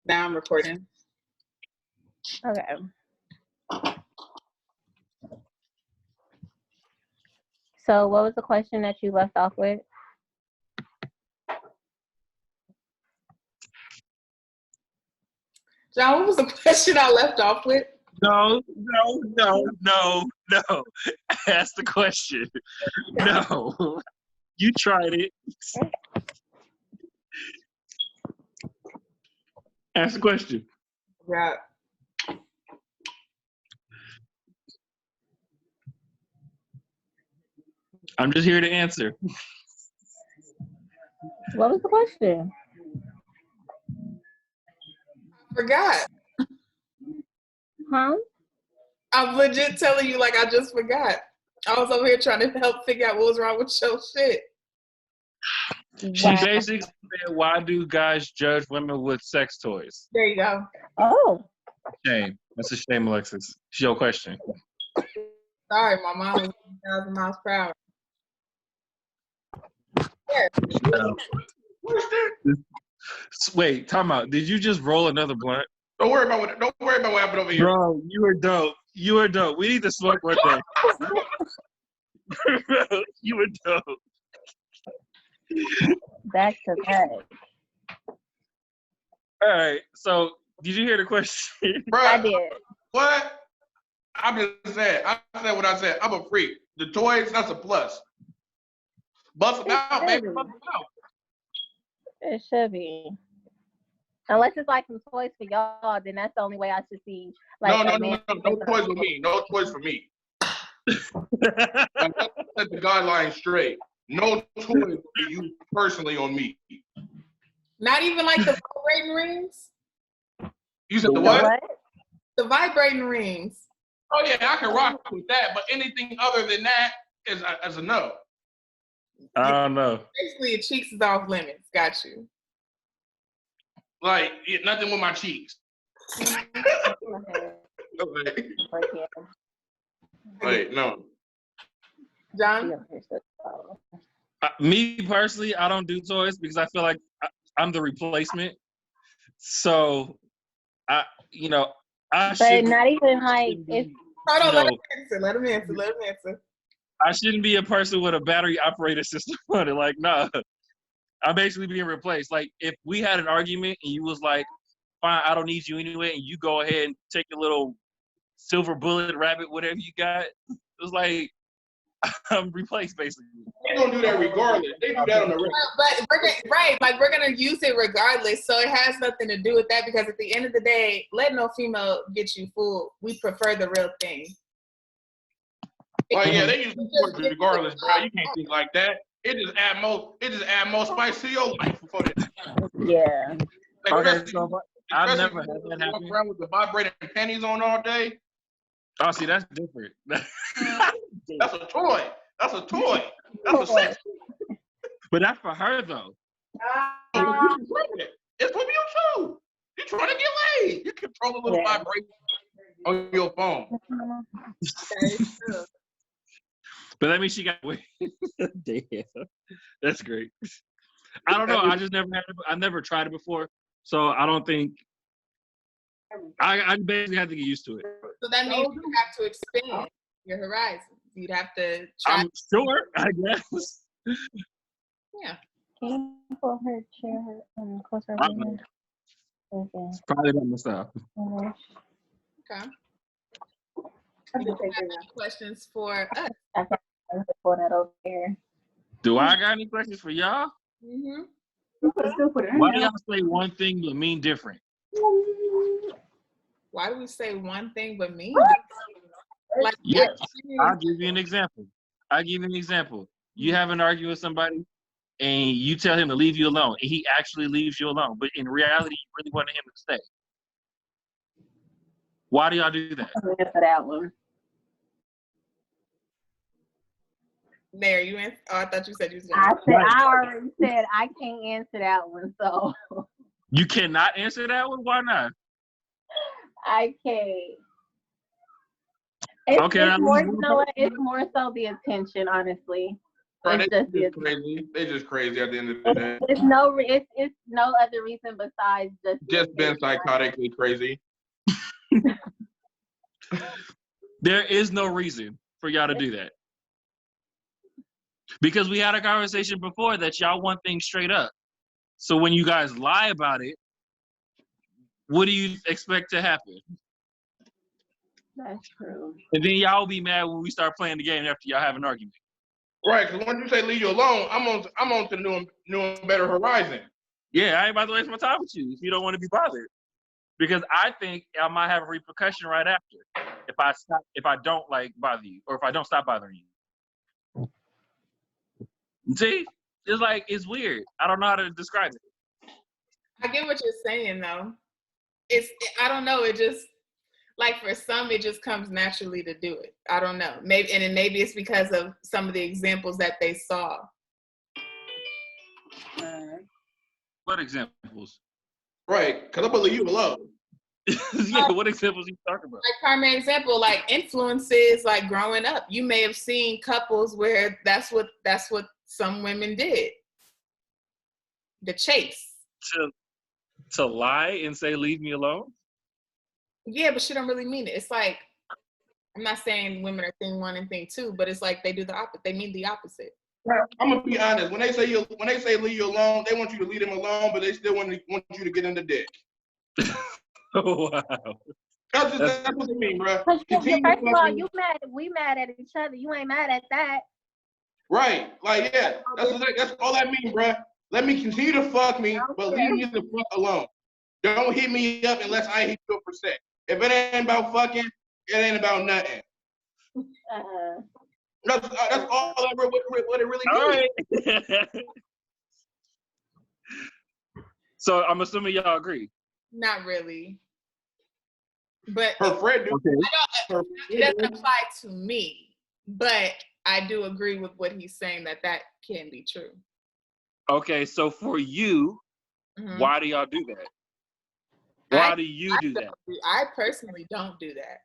Now I'm recording. Okay. So what was the question that you left off with? John, what was the question I left off with? No. Ask the question. No. You tried it. Ask the question. Yeah. I'm just here to answer. What was the question? I forgot. Huh? I'm legit telling you like I just forgot. I was over here trying to help figure out what was wrong with your shit. She basically said, why do guys judge women with sex toys? There you go. Oh. Shame. That's a shame, Alexis. It's your question. Sorry, my mom was 1,000 miles per hour. Wait, time out. Did you just roll another blunt? Don't worry about what happened over here. Bro, you are dope. You are dope. We need to smoke one day. You were dope. Back to back. All right. So, did you hear the question? Bro, I did. what? I just said. I said what I said. I'm a freak. The toys, that's a plus. Bust them out, baby. Bust them out. It should be. Unless it's like some toys for y'all, then that's the only way I should see. Like, No toys for me. No toys for me. Let's set the guidelines straight. No toys for you personally on me. Not even like the vibrating rings? You said the what? The vibrating rings. Oh yeah, I can rock with that, but anything other than that is as a no. I don't know. Basically, your cheeks is off limits. Got you. Like nothing with my cheeks. Wait, no. John? Me personally, I don't do toys because I feel like I'm the replacement. So, I But not even like if. Hold on, let him answer. I shouldn't be a person with a battery operated system on it. Like, nah. I'm basically being replaced. Like, if we had an argument and you was like, fine, I don't need you anyway, and you go ahead and take a little silver bullet rabbit, whatever you got, it was like, I'm replaced, basically. They don't do that regardless. They do that on the regular. But we're gonna use it regardless. So it has nothing to do with that because at the end of the day, let no female get you fooled. We prefer the real thing. Oh yeah, they use it regardless, bro. You can't think like that. It just add more spice to your life before that. Yeah. Like, okay, so I've never had that happen. Walk around with the vibrating panties on all day. Oh, see, that's different. That's a toy. That's a toy. That's a sex. But that's for her though. It's for you too. You're trying to get laid. You control a little vibration on your phone. But that means she got away. Damn, that's great. I don't know. I just never had it. I never tried it before, so I don't think. I basically have to get used to it. So that means you have to expand your horizons. You'd have to try. I'm sure, I guess. Yeah. Can you pull her chair closer? It's probably not my style. Okay. You have any questions for us? I can pull that over here. Do I got any questions for y'all? Mm-hmm. Why do y'all say one thing but mean different? Why do we say one thing but mean? Like, yes, I'll give you an example. You have an argument with somebody, and you tell him to leave you alone, and he actually leaves you alone. But in reality, you really wanted him to stay. Why do y'all do that? I'm gonna answer that one. There, you answer. Oh, I thought you said you was I already said I can't answer that one, so. You cannot answer that one? Why not? I can't. It's more so the attention, honestly. Right, It's they just just crazy. They just crazy at the end of the day. it's no other reason besides Just been psychotically crazy. There is no reason for y'all to do that. Because we had a conversation before that y'all want things straight up. So when you guys lie about it, what do you expect to happen? That's true. And then y'all will be mad when we start playing the game after y'all have an argument. Right, because when you say leave you alone, I'm on to new and better horizon. Yeah, I ain't about to waste my time with you if you don't want to be bothered. Because I think I might have a repercussion right after if I don't like bother you or if I don't stop bothering you. See, it's like it's weird. I don't know how to describe it. I get what you're saying though. I don't know. It just like for some, it just comes naturally to do it. I don't know. Maybe it's because of some of the examples that they saw. What examples? Right, because I'm gonna leave you alone. Yeah, what examples are you talking about? Like primary example, like influences, like growing up, you may have seen couples where that's what some women did. The chase. To lie and say leave me alone? Yeah, but she don't really mean it. It's like, I'm not saying women are thing one and thing two, but it's like they do the opposite. They mean the opposite. I'm gonna be honest. When they say leave you alone, they want you to leave them alone, but they still want you to get in the dick. Oh, wow. That's what they mean, bro. First of all, we mad at each other. You ain't mad at that. Right, like yeah, that's all I mean, bro. Let me continue to fuck me, but leave me the fuck alone. Don't hit me up unless I hit you up for sex. If it ain't about fucking, it ain't about nothing. That's all what it really means. All right. So I'm assuming y'all agree. Not really. But her friend do. Okay. It doesn't apply to me, but I do agree with what he's saying that can be true. Okay, so for you, why do y'all do that? Why do you do that? I personally don't do that.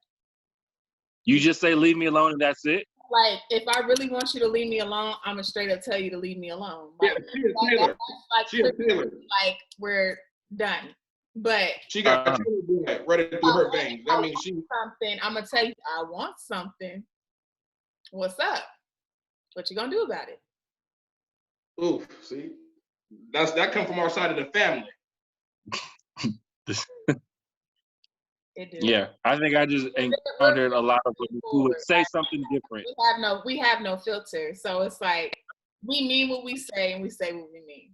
You just say leave me alone and that's it? Like, if I really want you to leave me alone, I'm gonna straight up tell you to leave me alone. Like, like we're done. But she got to do that right through her veins. That means something. I'm gonna tell you, I want something. What's up? What you gonna do about it? Ooh, see, that come from our side of the family. Yeah, I think I just encountered a lot of women who would say something different. We have no filter, so it's like we mean what we say and we say what we mean.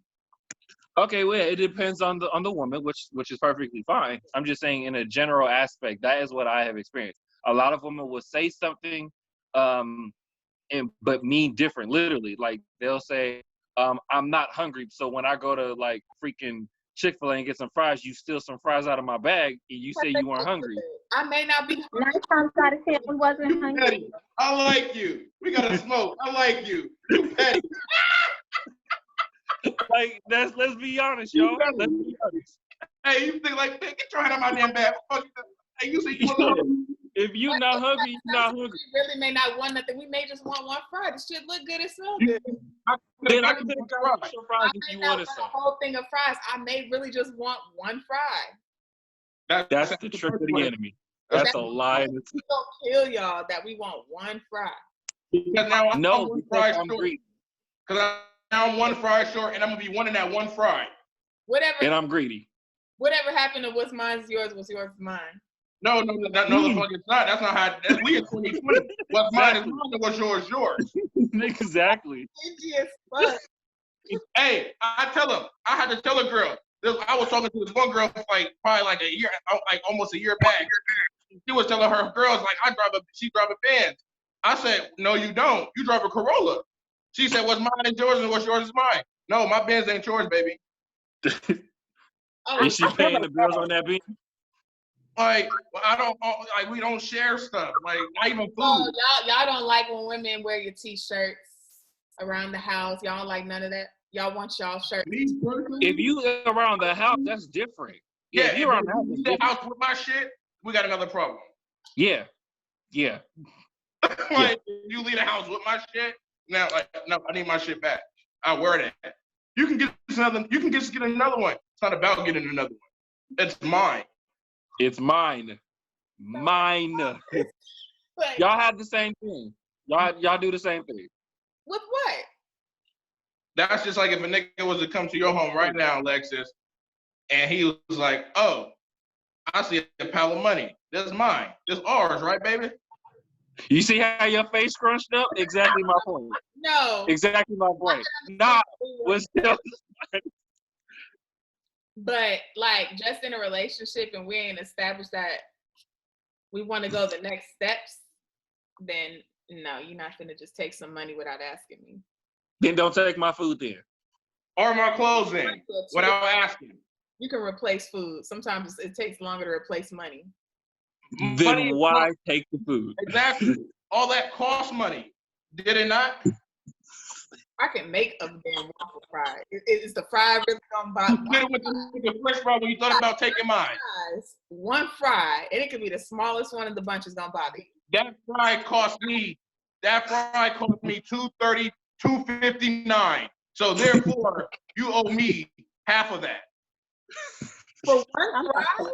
Okay, well, it depends on the woman, which is perfectly fine. I'm just saying in a general aspect, that is what I have experienced. A lot of women will say something, but mean different. Literally, like they'll say, "I'm not hungry," so when I go to like freaking Chick-fil-A and get some fries, you steal some fries out of my bag and you say you weren't hungry. I may not be. 9 times out of 10, we wasn't hungry. Petty. I like you. We gotta smoke. I like you. You petty. Like let's be honest, y'all. Let's be honest. Hey, you think like, get your hand on my damn bag. Hey, you see, if you not hungry, you not hungry. We really may not want nothing. We may just want one fry. This shit look good and smell good. Then I can pick up some fries if you wanted some. A whole thing of fries. I may really just want one fry. That's the trick of the enemy. That's a lie. We don't kill y'all that we want one fry. Because now I'm one fry short. Because now I'm one fry short, and I'm gonna be wanting that one fry. Whatever. And I'm greedy. Whatever happened to what's mine is yours, what's yours is mine. No, the fuck it's not. That's not how. We in 2020. What's mine is mine, and what's yours is yours. Exactly. Hey, I had to tell a girl. I was talking to this one girl like probably like a year, like almost a year back. She was telling her girls like she drive a Benz. I said, no, you don't. You drive a Corolla. She said, what's mine is yours and what's yours is mine. No, my Benz ain't yours, baby. Is she paying the bills on that Benz? Like, we don't share stuff. Like, not even food. Oh, y'all don't like when women wear your t-shirts around the house. Y'all don't like none of that. Y'all want y'all shirts. If you around the house, that's different. Yeah, if you around the house with my shit, we got another problem. Yeah. Like, if you leave the house with my shit, now, like, no, I need my shit back. I wear that. You can get another. You can just get another one. It's not about getting another one. It's mine. It's mine. Mine. Like, Y'all have the same thing. Y'all do the same thing. with what? That's just like if a nigga was to come to your home right now, Lexus, and he was like, "Oh, I see a pile of money. This is mine. This is ours, right, baby?" You see how your face scrunched up? Exactly my point. No. Exactly my point. Nah, was still. But like, just in a relationship, and we ain't established that we want to go the next steps, then no, you're not gonna just take some money without asking me. Then don't take my food then. Or my clothes in without asking. You can replace food. Sometimes it takes longer to replace money. Then why take the food? Exactly. All that costs money. Did it not? I can make a damn waffle fry. Is the fry really gonna buy? You did it with the French fry when you thought about taking mine. One fry, and it could be the smallest one of the bunch is gonna bother you. That fry cost me $230, $259. So therefore, you owe me half of that. For one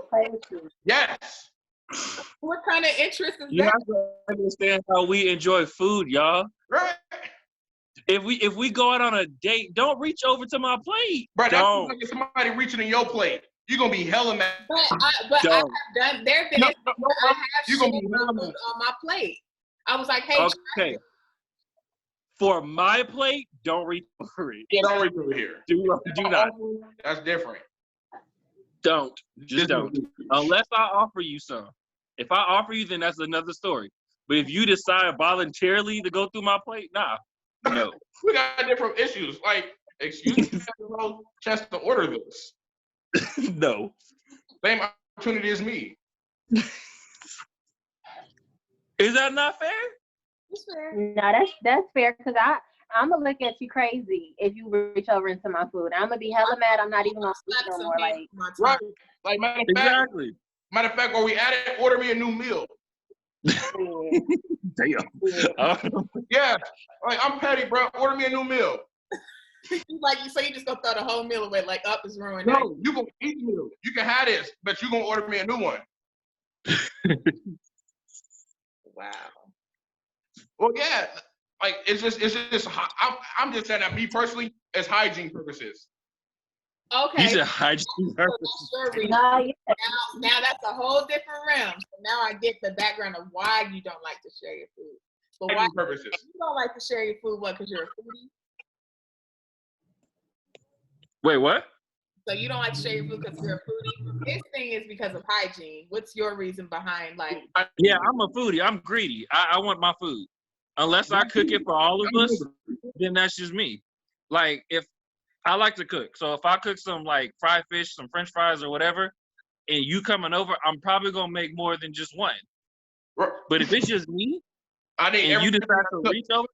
fry? Yes. What kind of interest is You that? have to understand how we enjoy food, y'all. Right. If we go out on a date, don't reach over to my plate. Bro, that's Don't. like if somebody reaching in your plate. You're gonna be hella mad. But I have done. There have been No, instances no, I have you're gonna shit be hella mad. on my plate. I was like, hey, Okay. For my plate, don't reach over it. Yeah, don't reach over here. Do not. That's different. Don't. Just don't. Unless I offer you some. If I offer you, then that's another story. But if you decide voluntarily to go through my plate, nah. No. We got different issues. Like, excuse me, you have no chance to order this. No. Same opportunity as me. Is that not fair? it's fair. No, that's fair because I'm gonna look at you crazy if you reach over into my food. I'm gonna be hella mad. I'm not even gonna eat no more. Like, Right. Like, matter of fact, where we at it, order me a new meal. Damn. Yeah. Like, I'm petty, bro. Order me a new meal. Like, so you just gonna throw the whole meal away? Like, up is ruined. No, you gonna eat the meal. You can have this, but you gonna order me a new one. Wow. Well, yeah. Like, it's just. I'm just saying that me personally, it's hygiene purposes. Okay. You said hygiene purposes. no, yeah. Now that's a whole different realm. So now I get the background of why you don't like to share your food. But why Purposes. you don't like to share your food? What? Because you're a foodie. Wait, what? So you don't like to share your food because you're a foodie. This thing is because of hygiene. What's your reason behind like? Yeah, I'm a foodie. I'm greedy. I want my food. Unless I cook it for all of us, then that's just me. Like, if I like to cook, so if I cook some like fried fish, some French fries or whatever, and you coming over, I'm probably gonna make more than just one. But if it's just me, and you decide to reach over,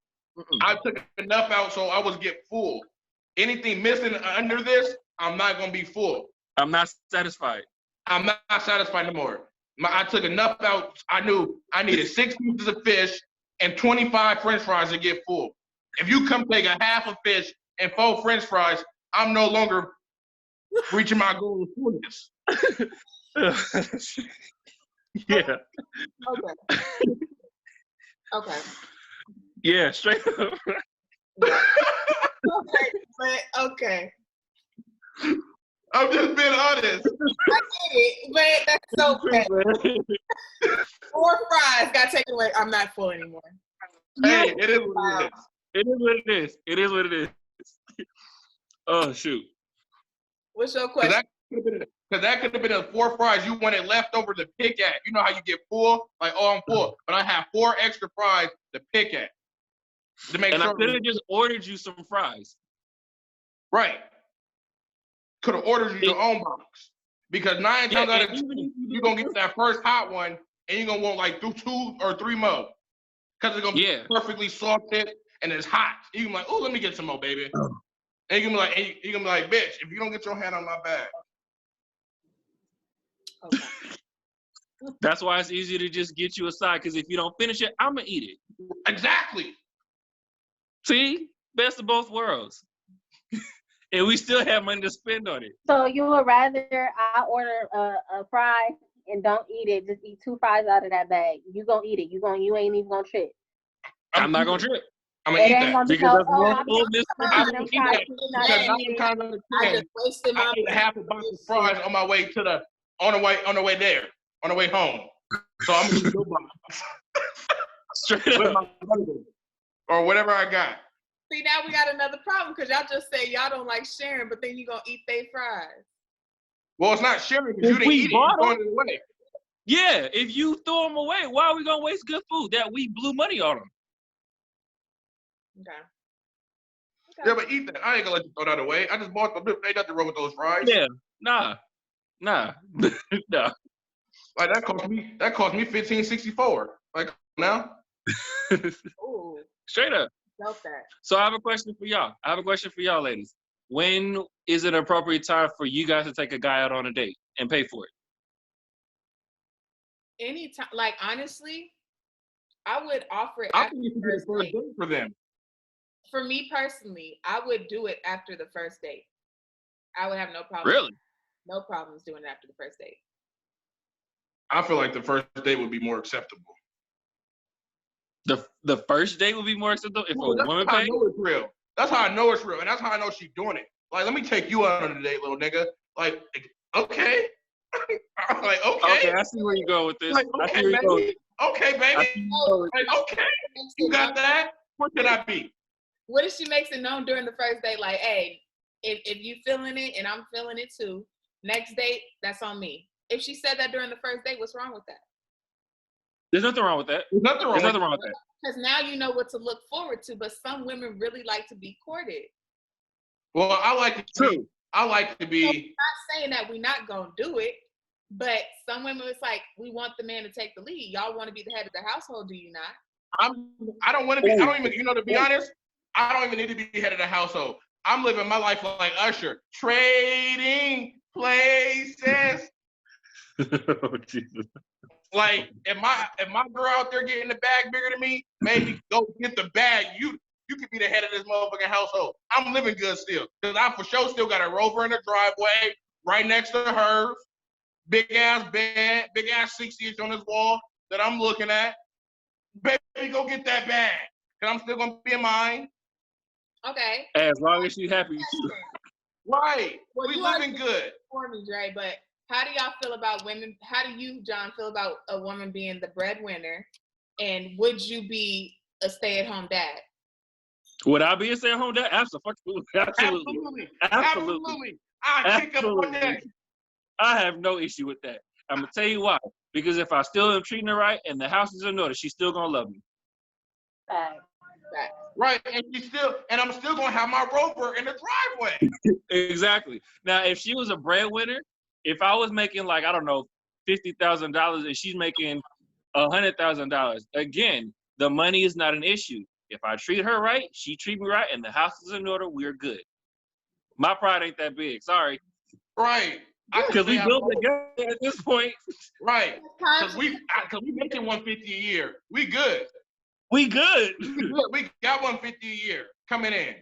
I took enough out so I was get full. Anything missing under this, I'm not gonna be full. I'm not satisfied. I'm not satisfied no more. I took enough out. I knew I needed 6 pieces of fish and 25 French fries to get full. If you come take a half a fish and 4 French fries, I'm no longer reaching my goal of fullness. Yeah. Okay. Okay. Yeah, straight up. Yeah. Okay, but okay. I'm just being honest. I get it, but that's so bad. 4 fries got taken away. I'm not full anymore. Hey, it is what it is. It is what it is. It is what it is. Oh shoot. What's your question? Because that could have been a 4 fries you wanted left over to pick at. You know how you get full? Like, oh, I'm full. But I have 4 extra fries to pick at. To make And sure. I could have just ordered you some fries. Right. Could have ordered you your own box. Because 9 times out of 10, you're going to get that first hot one, and you're going to want like 2 or 3 more. Because it's going to be perfectly salted, and it's hot. You're going to be like, oh, let me get some more, baby. And you're going to be like, bitch, if you don't get your hand on my bag. Okay. That's why it's easier to just get you a side, because if you don't finish it, I'm going to eat it. Exactly. See, best of both worlds, and we still have money to spend on it. So you would rather I order a fry and don't eat it, just eat 2 fries out of that bag. You gonna eat it. You ain't even gonna trip. I'm not gonna trip. I'm gonna eat that. Gonna be Because no, that's oh, one I'm full Mr. I'm them gonna eat fries, that. you not Because eating 9 it. times out of I 10, just wasted I my ate a half a box of fries on my way to on the way there, on the way home. So I'm gonna eat your box Straight with up. my burger or whatever I got. See, now we got another problem because y'all just say y'all don't like sharing, but then you gonna eat they fries. Well, it's not sharing because you If didn't we eat it. bought You're throwing it away. Yeah, if you throw them away, why are we gonna waste good food that we blew money on them? Okay. Yeah, but eat that. I ain't gonna let you throw that away. I just bought them. Ain't nothing wrong with those fries. Yeah, nah, nah. Like that cost me $15.64. Like now. Ooh, Straight up. felt that. So I have a question for y'all. Ladies. When is it an appropriate time for you guys to take a guy out on a date and pay for it? Anytime, like honestly, I would offer it I after think it the should be the first first date. date for them. For me personally, I would do it after the first date. I would have no problem. Really? No problems doing it after the first date. I feel like the first date would be more acceptable. The first date would be more acceptable if a woman That's how I paid? know it's real. That's how I know it's real, and that's how I know she's doing it. Like, let me take you out on a date, little nigga. Like, okay. I'm like, okay. Okay, I see where you go with this. Like, I see okay, where you go. baby. Okay, baby. Like, okay. You got that? What should I be? What if she makes it known during the first date, like, hey, if you feeling it and I'm feeling it too, next date, that's on me. If she said that during the first date, what's wrong with that? There's nothing wrong with that. There's nothing wrong with that. Because now you know what to look forward to, but some women really like to be courted. Well, I like to True. I like to So be. I'm not saying that we're not going to do it, but some women, it's like, we want the man to take the lead. Y'all want to be the head of the household, do you not? I don't want to be. I don't even. To be honest, I don't even need to be head of the household. I'm living my life like Usher, trading places. Oh, Jesus. Like, if my girl out there getting the bag bigger than me, maybe go get the bag. You could be the head of this motherfucking household. I'm living good still, because I for sure still got a Rover in the driveway right next to hers. Big ass bed, big ass 60-inch on this wall that I'm looking at. Baby, go get that bag, because I'm still gonna be in mine. Okay. As long as she's happy. Right. Well, We you living good. For me, Dre, but how do y'all feel about women? How do you, John, feel about a woman being the breadwinner? And would you be a stay-at-home dad? Would I be a stay-at-home dad? Absolutely. Absolutely. I kick up on that. I have no issue with that. I'm gonna tell you why. Because if I still am treating her right and the house is in order, she's still gonna love me. Right, and I'm still gonna have my Rover in the driveway. Exactly. Now, if she was a breadwinner, if I was making like, I don't know, $50,000 and she's making $100,000, again, the money is not an issue. If I treat her right, she treat me right, and the house is in order, we're good. My pride ain't that big. Sorry. Right. Because we built together at this point. Right. Because we making $150 a year. We good. We good. We got $150 a year coming in.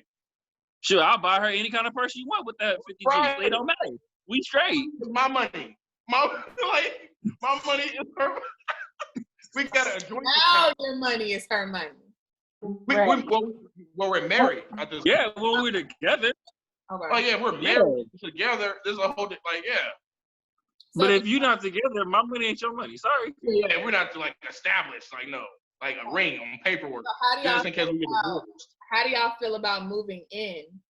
Sure, I'll buy her any kind of purse you want with that 50G. Right. It don't matter. We straight. My money. My money is her. We got a joint account. Your money is her money. We're married. Yeah, when we're together. Okay. Oh yeah, we're married together. There's a whole yeah. But if you're not together, my money ain't your money. Sorry. Yeah, we're not like established. Like no, like a ring on paperwork. So how do y'all feel about moving in?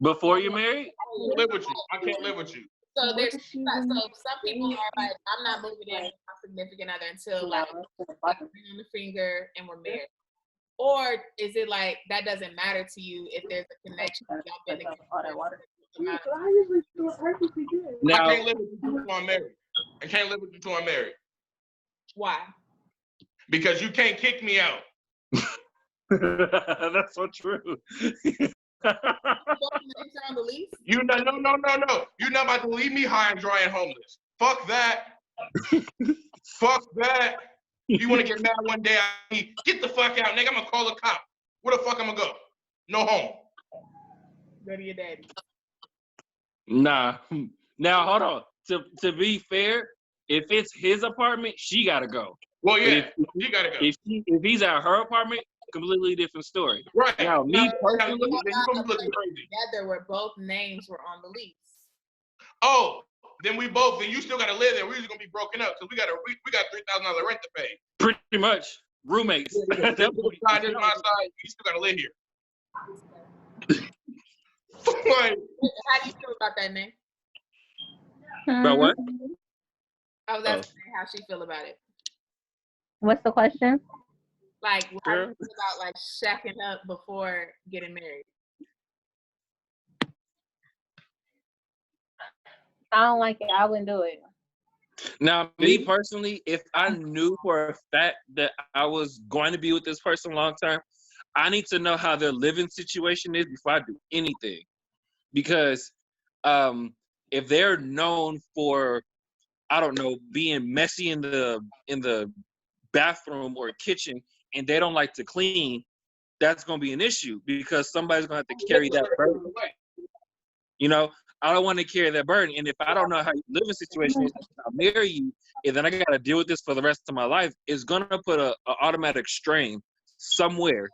Before you're married? I can't live with you. So there's some people are like, I'm not moving in with my significant other until like ring on the finger and we're married. Or is it like that doesn't matter to you if there's a connection? Y'all been together. I usually feel perfectly good. Now, I can't live with you until I'm married. I can't live with you until I'm married. Why? Because you can't kick me out. That's so true. On the lease? No. You're not about to leave me high and dry and homeless. Fuck that. Fuck that. You want to get mad one day? Get the fuck out, nigga. I'm gonna call the cop. Where the fuck I'm gonna go? No home. Go to your daddy. Nah. Now hold on. To be fair, if it's his apartment, she gotta go. Well, yeah, If you gotta go. if he's at her apartment, completely different story. Right. Now, me personally, then you gonna be looking crazy. Together where both names were on the lease. Oh, then you still gotta live there. We're just gonna be broken up because we got $3,000 rent to pay. pretty much roommates. This side, this my side. You still gotta live here. Like, How do you feel about that, name? About what? I was asking how she feel about it. What's the question? Like, how do you feel about like shacking up before getting married? I don't like it. I wouldn't do it. Now, me personally, if I knew for a fact that I was going to be with this person long term, I need to know how their living situation is before I do anything. Because if they're known for, I don't know, being messy in the bathroom or kitchen and they don't like to clean, that's going to be an issue because somebody's going to have to carry that burden. You know, I don't want to carry that burden. And if I don't know how your living situation is, I'll marry you, and then I got to deal with this for the rest of my life, it's going to put a automatic strain somewhere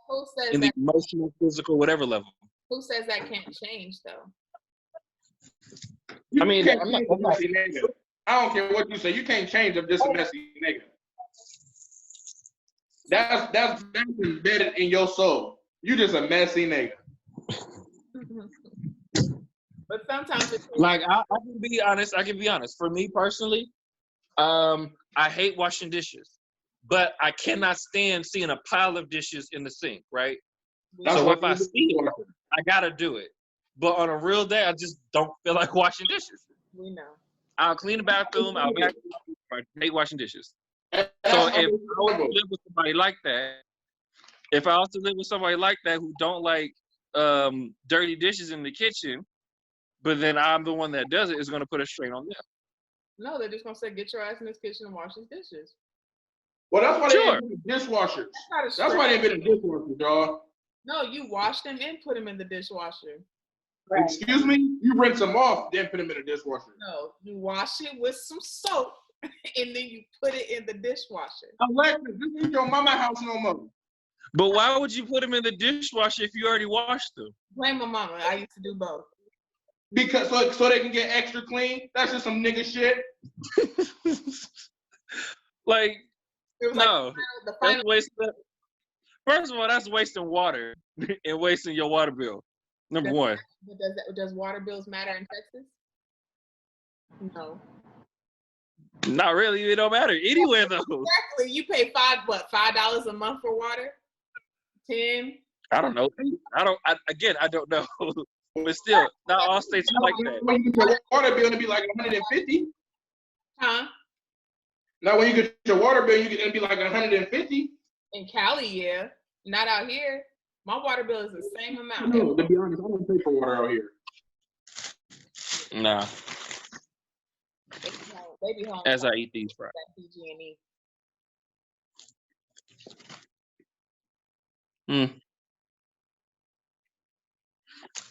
in the emotional, physical, whatever level. Who says that can't change, though? I mean, I don't care what you say. You can't change them just a messy nigga. That's embedded in your soul. You just a messy nigga. But sometimes it's like I can be honest. For me personally, I hate washing dishes, but I cannot stand seeing a pile of dishes in the sink. Right. So if I see it, I gotta do it. But on a real day, I just don't feel like washing dishes. We know. I'll clean the bathroom. I hate washing dishes. So if I was to live with somebody like that, who don't like dirty dishes in the kitchen, but then I'm the one that does it, it's going to put a strain on them. No, they're just going to say, get your ass in this kitchen and wash these dishes. Well, that's why they invented dishwashers. That's why they invented dishwashers, dog. No, you wash them and put them in the dishwasher. Right. Excuse me? You rinse them off, then put them in the dishwasher. No, you wash it with some soap, and then you put it in the dishwasher. Alexis, this is your mama house no more. But why would you put them in the dishwasher if you already washed them? Blame my mama. I used to do both. Because so they can get extra clean. That's just some nigga shit. Like, it was no, like the final. First of all, that's wasting water and wasting your water bill. Number one. Does water bills matter in Texas? No. Not really. It don't matter anywhere though. Exactly. You pay $5 a month for water? 10? I don't know. I don't know. But still, not all states are like that. When you get your water bill, it'll be like 150. Huh? Now, when you get your water bill, it'll be like 150. In Cali, yeah. Not out here. My water bill is the same amount. No, to be honest, I don't pay for water out here. Nah. They be home as I eat these fries. PG&E.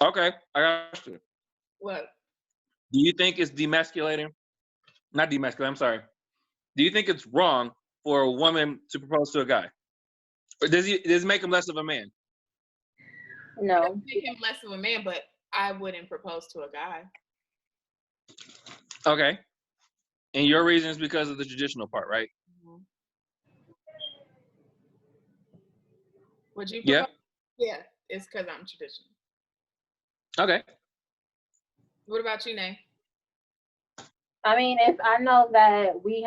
Okay, I got you. What? Do you think it's demasculating? Not demasculating, I'm sorry. Do you think it's wrong for a woman to propose to a guy? Or does it make him less of a man? No. It doesn't make him less of a man, but I wouldn't propose to a guy. Okay. And your reason is because of the traditional part, right? Mm-hmm. Would you propose? Yeah, it's because I'm traditional. Okay. What about you, Nay? I mean, if I know that we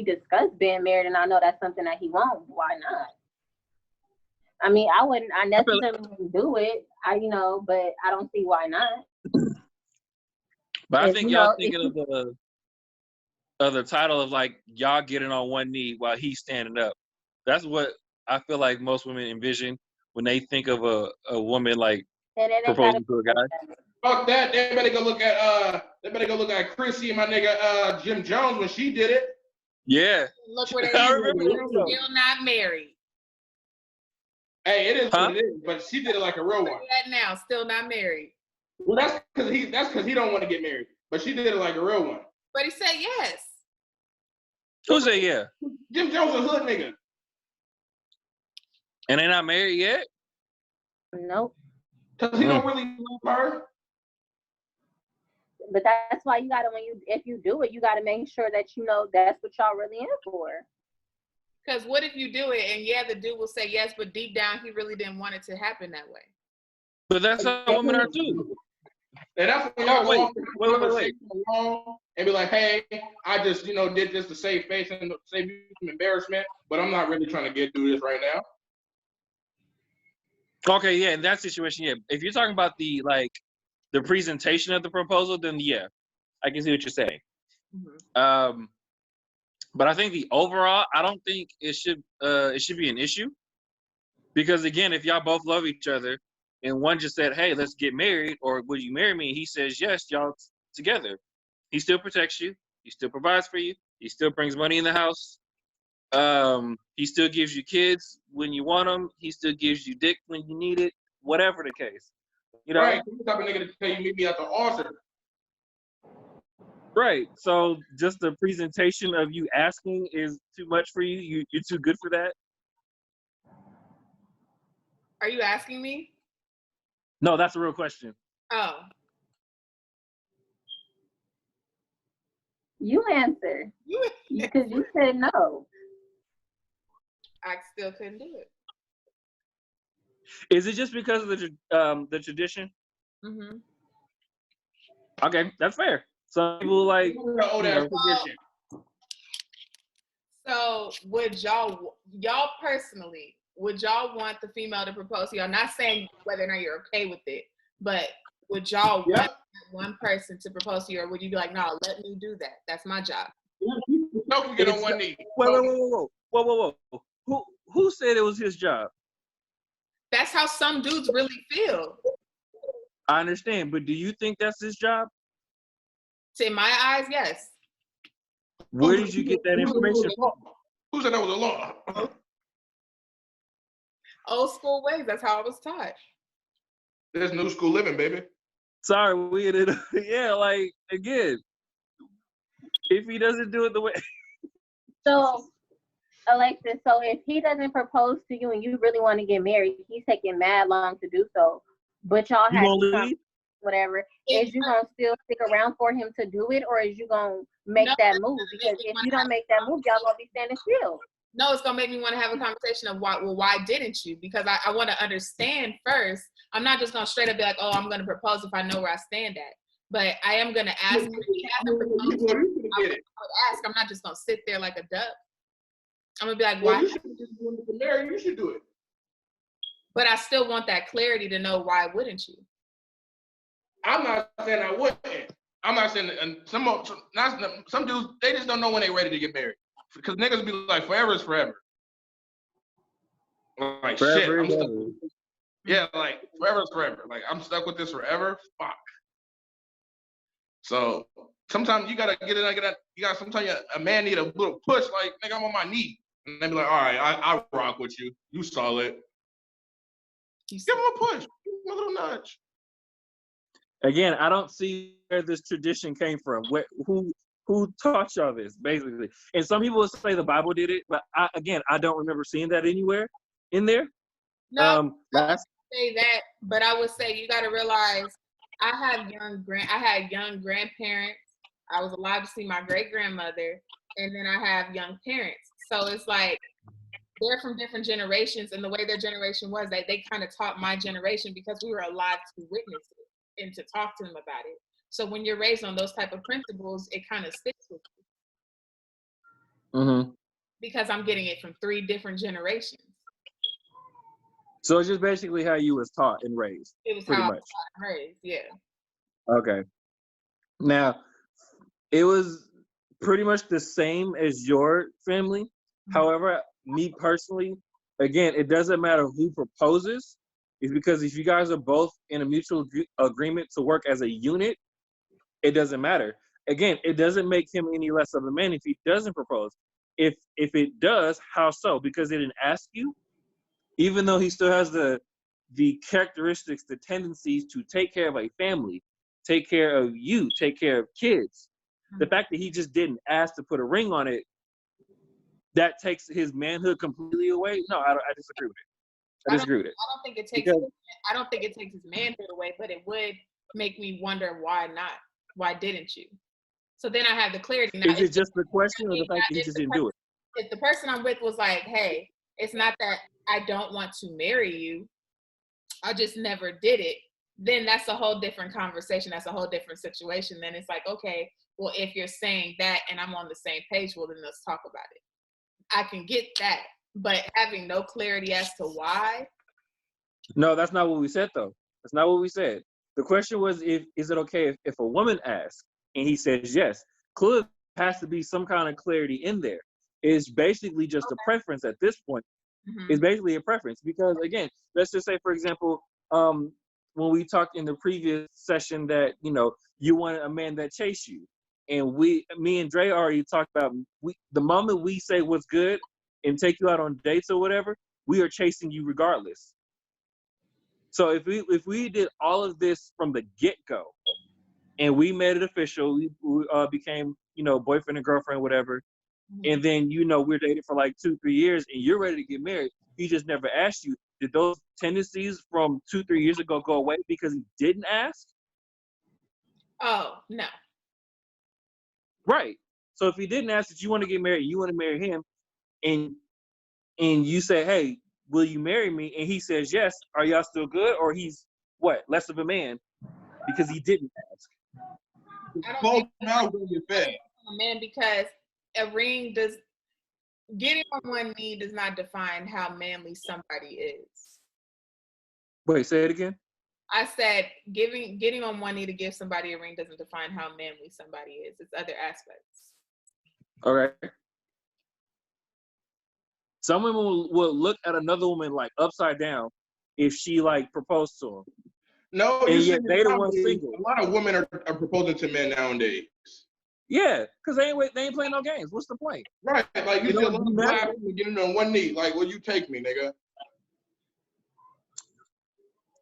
discussed being married and I know that's something that he wants, why not? I mean, I necessarily wouldn't do it, but I don't see why not. But I think y'all thinking of the title of like y'all getting on one knee while he's standing up. That's what I feel like most women envision when they think of a woman like proposing to a guy. Fuck that! They better go look at Chrissy and my nigga Jim Jones when she did it. Yeah. Look where they are. Still not married. Hey, it is Huh? what it is, but she did it like a real one. That now, still not married. Well, that's because he don't want to get married, but she did it like a real one. But he said yes. Who said yeah? Jim Jones a hood nigga. And they're not married yet? Nope. Because he don't really love her. But that's why you gotta if you do it, you gotta make sure that you know that's what y'all really in for. Because what if you do it and yeah, the dude will say yes, but deep down he really didn't want it to happen that way. But that's how women are too. And that's when y'all go off the wait. and be like, hey, I just, did this to save face and save you from embarrassment, but I'm not really trying to get through this right now. Okay, yeah, in that situation, yeah. If you're talking about the presentation of the proposal, then yeah, I can see what you're saying. Mm-hmm. But I think the overall, I don't think it should be an issue. Because again, if y'all both love each other and one just said, hey, let's get married, or would you marry me? He says, yes, y'all together. He still protects you. He still provides for you. He still brings money in the house. He still gives you kids when you want them. He still gives you dick when you need it, whatever the case. Right, the type of nigga to tell you meet me at the altar. Right. So just the presentation of you asking is too much for you. You're too good for that. Are you asking me? No, that's a real question. Oh. You answer. Because you said no. I still couldn't do it. Is it just because of the tradition? Mm-hmm. Okay, that's fair. Some people like tradition. So would y'all personally, would y'all want the female to propose to y'all? Not saying whether or not you're okay with it, but would y'all want one person to propose to you, or would you be like, no, let me do that? That's my job. Don't get on one knee. Whoa. Who said it was his job? That's how some dudes really feel. I understand, but do you think that's his job? In my eyes, yes. Where did you get that information from? Who said that was a law? Old school ways. That's how I was taught. There's new school living, baby. Sorry, we ended up, yeah, like, again, if he doesn't do it the way. So, Alexis, so if he doesn't propose to you and you really want to get married, he's taking mad long to do so, but y'all have whatever, is you gonna still stick around for him to do it, or is you gonna make that move? Because if you don't make that move, y'all gonna be standing still. No, it's gonna make me want to have a conversation of why didn't you? Because I want to understand first. I'm not just gonna straight up be like, oh, I'm gonna propose if I know where I stand at. But I am gonna ask. If he hasn't proposed, I would ask. I'm not just gonna sit there like a duck. I'm gonna be like, why? You should just do it for Mary. You should do it. But I still want that clarity to know why wouldn't you? I'm not saying I wouldn't. I'm not saying some dudes, they just don't know when they're ready to get married. Because niggas be like, forever is forever. Like, forever, shit. Yeah, like, forever is forever. Like, I'm stuck with this forever. Fuck. So sometimes you gotta get it. Sometimes a man need a little push. Like, nigga, I'm on my knee, and they be like, all right, I rock with you. You solid. Give him a push. Give him a little nudge. Again, I don't see where this tradition came from. Who taught y'all this, basically? And some people will say the Bible did it, but I don't remember seeing that anywhere in there. No, I would say that, but I would say you got to realize I had young grandparents. I was alive to see my great grandmother, and then I have young parents. So it's like they're from different generations, and the way their generation was, they kind of taught my generation because we were alive to witness it and to talk to them about it. So when you're raised on those type of principles, it kind of sticks with you. Mm-hmm. Because I'm getting it from 3 different generations. So it's just basically how you was taught and raised. It was pretty how much. I was taught and raised, yeah. Okay. Now, it was pretty much the same as your family. Mm-hmm. However, me personally, again, it doesn't matter who proposes. It's because if you guys are both in a mutual agreement to work as a unit, it doesn't matter. Again, it doesn't make him any less of a man if he doesn't propose. If it does, how so? Because they didn't ask you? even though he still has the characteristics, the tendencies to take care of a family, take care of you, take care of kids. The fact that he just didn't ask to put a ring on it, that takes his manhood completely away. No, I disagree with it. I disagree with it. I don't think it takes. Because, I don't think it takes his manhood away, but it would make me wonder why not? Why didn't you? So then I have the clarity. Now, is it just the question or the fact that he just didn't do it? If the person I'm with was like, hey, it's not that I don't want to marry you, I just never did it, then that's a whole different conversation. That's a whole different situation. Then it's like, okay, well, if you're saying that and I'm on the same page, well, then let's talk about it. I can get that. But having no clarity as to why. No, that's not what we said, though. That's not what we said. The question was, is it okay if a woman asks and he says yes? Clearly, there has to be some kind of clarity in there. It's basically just a preference at this point. Mm-hmm. It's basically a preference because, again, let's just say, for example, when we talked in the previous session that, you know, you want a man that chase you. And me and Dre already talked about the moment we say what's good and take you out on dates or whatever, we are chasing you regardless. So if we did all of this from the get-go and we made it official, we became, you know, boyfriend and girlfriend, whatever, and then, you know, we're dating for like 2-3 years and you're ready to get married, he just never asked you, did those tendencies from 2-3 years ago go away because he didn't ask? Oh, no. Right. So if he didn't ask that you want to get married, you want to marry him, and you say, hey, will you marry me? And he says yes, are y'all still good? Or he's what, less of a man because he didn't ask? I don't Both think now will get fed. a man, because a ring does, getting on one knee does not define how manly somebody is. Wait, say it again. I said getting on one knee to give somebody a ring doesn't define how manly somebody is. It's other aspects. All right. Some women will look at another woman like upside down if she like proposed to him. No, and you yet see, they the ones single. a lot of women are proposing to men nowadays. Yeah, because they ain't playing no games. What's the point? Right, like you see a lot of black black women getting on one knee, like, will you take me, nigga?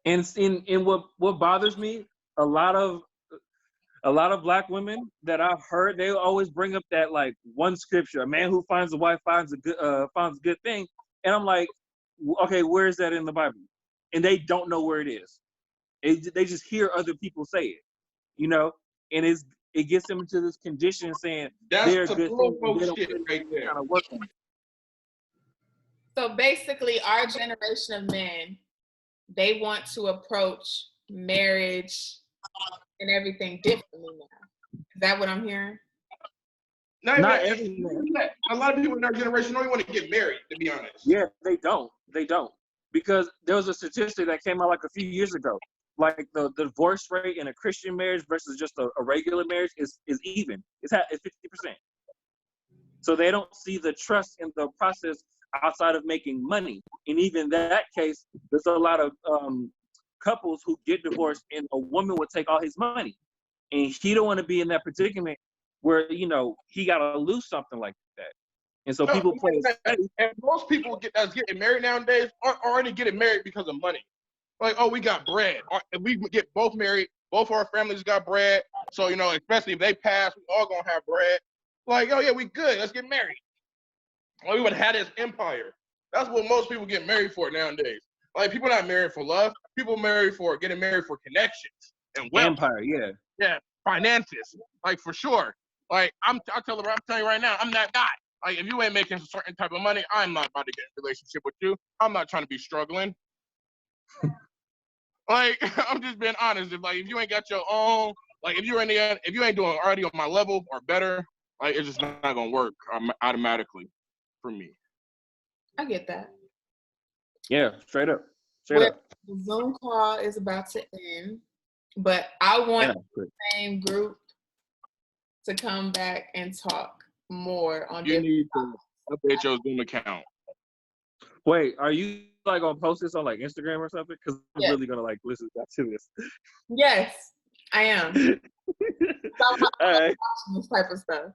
And in what bothers me, a lot of black women that I've heard, they always bring up that like one scripture: a man who finds a wife finds a good thing. And I'm like, okay, where is that in the Bible? And they don't know where it is. They just hear other people say it, you know, and it gets them into this condition saying they're That's good some things. They don't shit right there. kind of work on it. So basically, our generation of men, they want to approach marriage and everything differently now. Is that what I'm hearing? Not every man. A lot of people in our generation don't even want to get married, to be honest. Yeah, they don't. Because there was a statistic that came out like a few years ago. Like the divorce rate in a Christian marriage versus just a regular marriage is even. It's at 50%. So they don't see the trust in the process outside of making money. And even in that case, there's a lot of couples who get divorced and a woman would take all his money. And he don't want to be in that predicament where, you know, he got to lose something like that. And so people play it safe. And most people that's getting married nowadays aren't already getting married because of money. Like, oh, we got bread. If we get both married, both our families got bread. So, you know, especially if they pass, we all gonna have bread. Like, oh yeah, we good. Let's get married. Like, we would have had this empire. That's what most people get married for nowadays. Like, people not married for love. People getting married for connections and wealth. Empire, yeah. Yeah, finances. Like, for sure. Like, I'm telling you right now, I'm that guy. Like, if you ain't making a certain type of money, I'm not about to get in a relationship with you. I'm not trying to be struggling. Like, I'm just being honest. If you ain't got your own, like, if you ain't doing already on my level or better, like, it's just not gonna work automatically for me. I get that. Yeah, straight up. The Zoom call is about to end, but I want the same group to come back and talk more on. You need to update your Zoom account. Wait, are you like gonna post this on like Instagram or something? Because I'm really gonna like listen back to this. Yes, I am. All right. This type of stuff.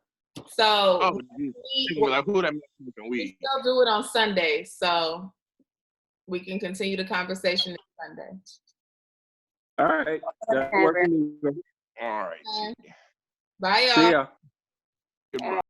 So we still do it on Sundays. So We can continue the conversation next Sunday. All right. That works for me. All right. Bye, y'all. See ya. Goodbye.